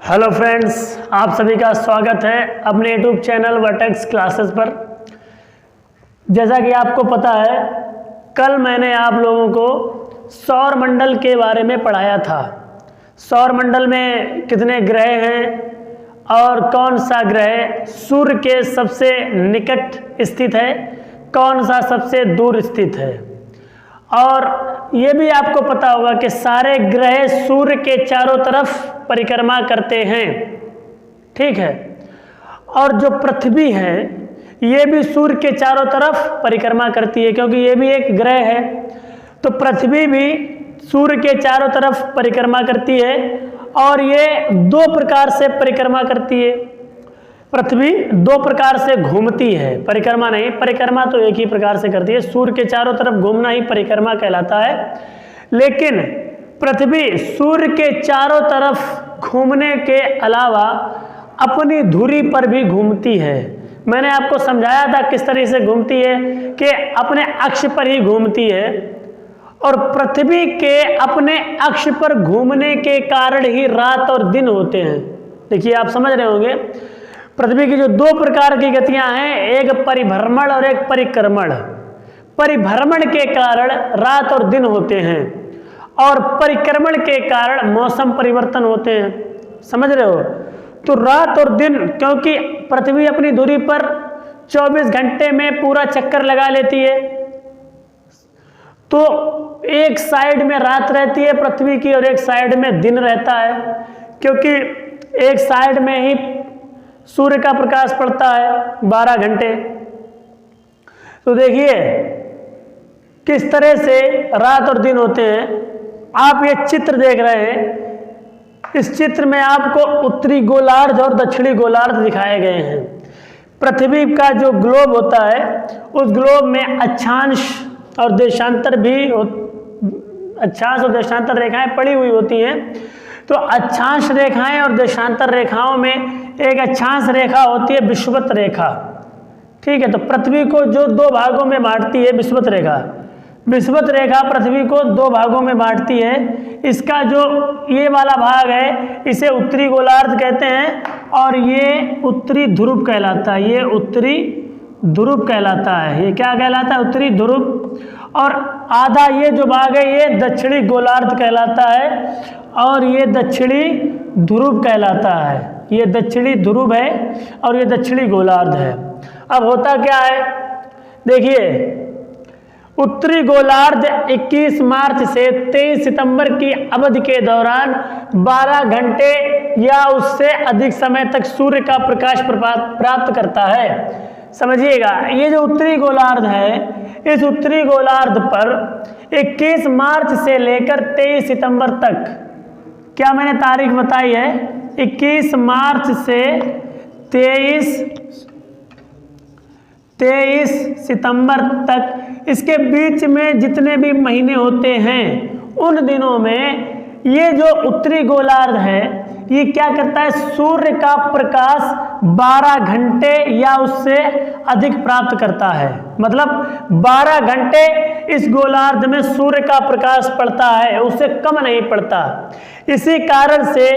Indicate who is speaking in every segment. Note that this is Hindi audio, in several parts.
Speaker 1: हेलो फ्रेंड्स, आप सभी का स्वागत है अपने यूट्यूब चैनल वर्टेक्स क्लासेस पर। जैसा कि आपको पता है, कल मैंने आप लोगों को सौर मंडल के बारे में पढ़ाया था। सौर मंडल में कितने ग्रह हैं और कौन सा ग्रह सूर्य के सबसे निकट स्थित है, कौन सा सबसे दूर स्थित है। और ये भी आपको पता होगा कि सारे ग्रह सूर्य के चारों तरफ परिक्रमा करते हैं, ठीक है। और जो पृथ्वी है ये भी सूर्य के चारों तरफ परिक्रमा करती है, क्योंकि ये भी एक ग्रह है। तो पृथ्वी भी सूर्य के चारों तरफ परिक्रमा करती है और ये दो प्रकार से परिक्रमा करती है। पृथ्वी दो प्रकार से घूमती है, परिक्रमा नहीं, परिक्रमा तो एक ही प्रकार से करती है। सूर्य के चारों तरफ घूमना ही परिक्रमा कहलाता है, लेकिन पृथ्वी सूर्य के चारों तरफ घूमने के अलावा अपनी धुरी पर भी घूमती है। मैंने आपको समझाया था किस तरह से घूमती है, कि अपने अक्ष पर ही घूमती है। और पृथ्वी के अपने अक्ष पर घूमने के कारण ही रात और दिन होते हैं। देखिए, आप समझ रहे होंगे, पृथ्वी की जो दो प्रकार की गतियां हैं, एक परिभ्रमण और एक परिक्रमण। परिभ्रमण के कारण रात और दिन होते हैं और परिक्रमण के कारण मौसम परिवर्तन होते हैं। समझ रहे हो? तो रात और दिन, क्योंकि पृथ्वी अपनी धुरी पर 24 घंटे में पूरा चक्कर लगा लेती है, तो एक साइड में रात रहती है पृथ्वी की और एक साइड में दिन रहता है, क्योंकि एक साइड में ही सूर्य का प्रकाश पड़ता है 12 घंटे। तो देखिए किस तरह से रात और दिन होते हैं। आप ये चित्र देख रहे हैं, इस चित्र में आपको उत्तरी गोलार्ध और दक्षिणी गोलार्ध दिखाए गए हैं। पृथ्वी का जो ग्लोब होता है, उस ग्लोब में अक्षांश और देशांतर भी अक्षांश और देशांतर रेखाएं पड़ी हुई होती हैं। तो अक्षांश रेखाएं और देशांतर रेखाओं में एक अक्षांश रेखा होती है विषुवत रेखा, ठीक है। तो पृथ्वी को जो दो भागों में बांटती है विषुवत रेखा, विषुवत रेखा पृथ्वी को दो भागों में बांटती है। इसका जो ये वाला भाग है इसे उत्तरी गोलार्ध कहते हैं और ये उत्तरी ध्रुव कहलाता है। ये उत्तरी ध्रुव कहलाता है। ये क्या कहलाता है? उत्तरी ध्रुव। और आधा ये जो भाग है ये दक्षिणी गोलार्ध कहलाता है और ये दक्षिणी ध्रुव कहलाता है। ये दक्षिणी ध्रुव है और ये दक्षिणी गोलार्ध है। अब होता क्या है, देखिए, उत्तरी गोलार्ध 21 मार्च से 23 सितंबर की अवधि के दौरान 12 घंटे या उससे अधिक समय तक सूर्य का प्रकाश प्राप्त करता है। समझिएगा, ये जो उत्तरी गोलार्ध है, इस उत्तरी गोलार्ध पर 21 मार्च से लेकर 23 सितंबर तक, क्या मैंने तारीख बताई है? 21 मार्च से 23 सितंबर तक, इसके बीच में जितने भी महीने होते हैं उन दिनों में ये जो उत्तरी गोलार्ध है ये क्या करता है? सूर्य का प्रकाश 12 घंटे या उससे अधिक प्राप्त करता है। मतलब 12 घंटे इस गोलार्ध में सूर्य का प्रकाश पड़ता है, उससे कम नहीं पड़ता। इसी कारण से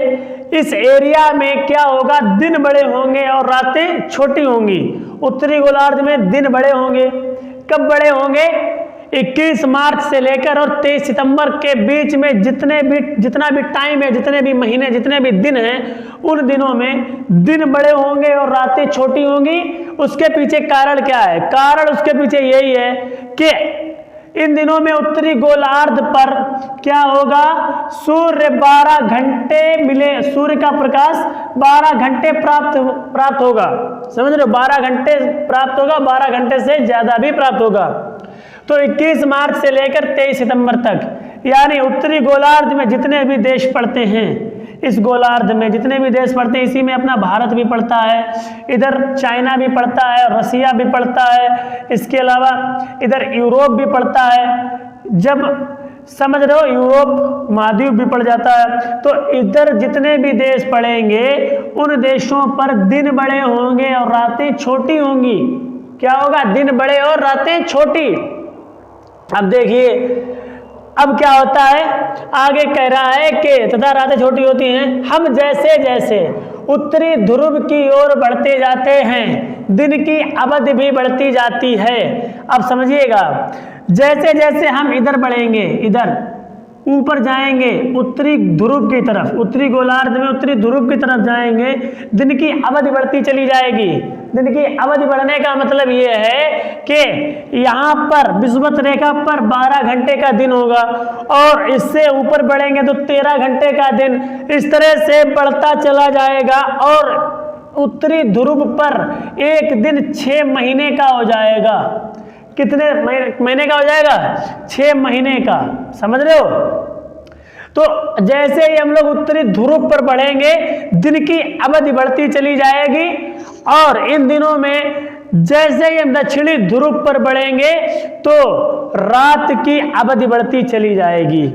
Speaker 1: इस एरिया में क्या होगा? दिन बड़े होंगे और रातें छोटी होंगी। उत्तरी गोलार्ध में दिन बड़े होंगे। कब बड़े होंगे? 21 मार्च से लेकर और 23 सितंबर के बीच में जितना भी टाइम है, जितने भी महीने, जितने भी दिन हैं, उन दिनों में दिन बड़े होंगे और रातें छोटी होंगी। उसके पीछे कारण क्या है? कारण उसके पीछे यही है कि इन दिनों में उत्तरी गोलार्ध पर क्या होगा? सूर्य 12 घंटे मिले, सूर्य का प्रकाश 12 घंटे प्राप्त होगा। समझ रहे हो? 12 घंटे प्राप्त होगा, 12 घंटे से ज्यादा भी प्राप्त होगा। तो 21 मार्च से लेकर 23 सितंबर तक, यानी उत्तरी गोलार्ध में जितने भी देश पड़ते हैं, इस गोलार्ध में जितने भी देश पड़ते हैं, इसी में अपना भारत भी पड़ता है, इधर चाइना भी पड़ता है, रसिया भी पड़ता है, इसके अलावा इधर यूरोप भी पड़ता है। जब समझ रहे हो, यूरोप महाद्वीप भी पड़ जाता है। तो इधर जितने भी देश पड़ेंगे उन देशों पर दिन बड़े होंगे और रातें छोटी होंगी। क्या होगा? दिन बड़े और रातें छोटी। अब देखिए, अब क्या होता है, आगे कह रहा है कि तथा रातें छोटी होती हैं, हम जैसे जैसे उत्तरी ध्रुव की ओर बढ़ते जाते हैं दिन की अवधि भी बढ़ती जाती है। अब समझिएगा, जैसे जैसे हम इधर बढ़ेंगे, इधर ऊपर जाएंगे उत्तरी ध्रुव की तरफ, उत्तरी गोलार्ध में उत्तरी ध्रुव की तरफ जाएंगे, दिन की अवधि बढ़ती चली जाएगी। दिन की अवधि बढ़ने का मतलब ये है कि यहाँ पर विषुवत रेखा पर 12 घंटे का दिन होगा और इससे ऊपर बढ़ेंगे तो 13 घंटे का दिन, इस तरह से बढ़ता चला जाएगा और उत्तरी ध्रुव पर एक दिन 6 महीने का हो जाएगा। कितने महीने का हो जाएगा? 6 महीने का। समझ रहे हो? तो जैसे ही हम लोग उत्तरी ध्रुव पर बढ़ेंगे दिन की अवधि बढ़ती चली जाएगी और इन दिनों में जैसे ही हम दक्षिणी ध्रुव पर बढ़ेंगे तो रात की अवधि बढ़ती चली जाएगी।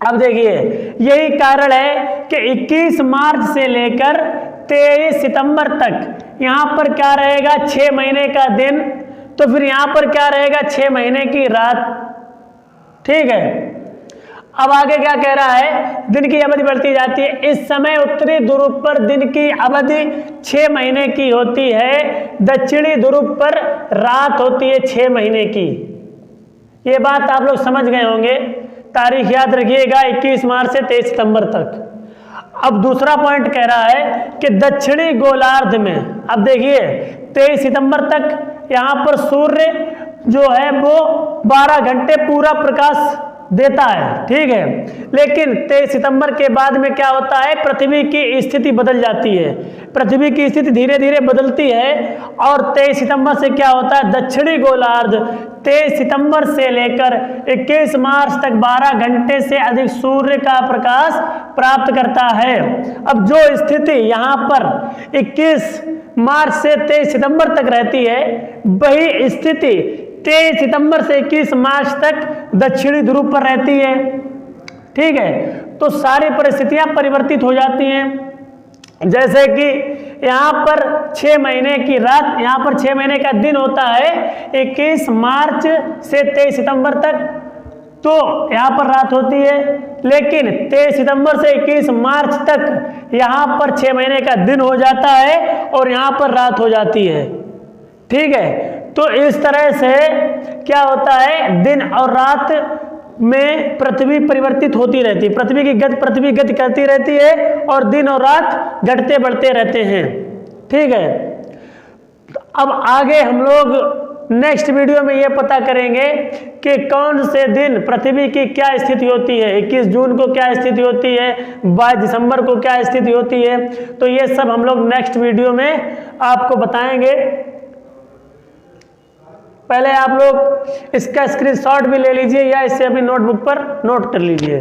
Speaker 1: अब देखिए, यही कारण है कि 21 मार्च से लेकर 23 सितंबर तक यहाँ पर क्या रहेगा? 6 महीने का दिन, तो फिर यहां पर क्या रहेगा? 6 महीने की रात। ठीक है, अब आगे क्या कह रहा है? दिन की अवधि बढ़ती जाती है। इस समय उत्तरी ध्रुव पर दिन की अवधि 6 महीने की होती है, दक्षिणी ध्रुव पर रात होती है 6 महीने की। ये बात आप लोग समझ गए होंगे। तारीख याद रखिएगा, 21 मार्च से 23 सितंबर तक। अब दूसरा पॉइंट कह रहा है कि दक्षिणी गोलार्ध में, अब देखिए 23 सितंबर तक यहाँ पर सूर्य जो है वो 12 घंटे पूरा प्रकाश देता है। ठीक है, लेकिन 23 सितंबर के बाद में क्या होता है? पृथ्वी की स्थिति बदल जाती है। पृथ्वी की स्थिति धीरे धीरे बदलती है और 23 सितंबर से क्या होता है? दक्षिणी गोलार्ध 23 सितंबर से लेकर 21 मार्च तक 12 घंटे से अधिक सूर्य का प्रकाश प्राप्त करता है। अब जो स्थिति यहाँ पर 21 मार्च से 23 सितंबर तक रहती है, वही स्थिति 23 सितंबर से 21 मार्च तक दक्षिणी ध्रुव पर रहती है। ठीक है, तो सारी परिस्थितियां परिवर्तित हो जाती हैं। जैसे कि यहाँ पर 6 महीने की रात, यहाँ पर 6 महीने का दिन होता है 21 मार्च से 23 सितंबर तक, तो यहाँ पर रात होती है। लेकिन 23 सितंबर से 21 मार्च तक यहाँ पर 6 महीने का दिन हो जाता है और यहाँ पर रात हो जाती है। ठीक है, तो इस तरह से क्या होता है? दिन और रात में पृथ्वी परिवर्तित होती रहती है। पृथ्वी गति करती रहती है और दिन और रात घटते बढ़ते रहते हैं। ठीक है, तो अब आगे हम लोग नेक्स्ट वीडियो में ये पता करेंगे कि कौन से दिन पृथ्वी की क्या स्थिति होती है, 21 जून को क्या स्थिति होती है, 22 दिसंबर को क्या स्थिति होती है। तो ये सब हम लोग नेक्स्ट वीडियो में आपको बताएंगे। पहले आप लोग इसका स्क्रीनशॉट भी ले लीजिए या इसे अपनी नोटबुक पर नोट कर लीजिए।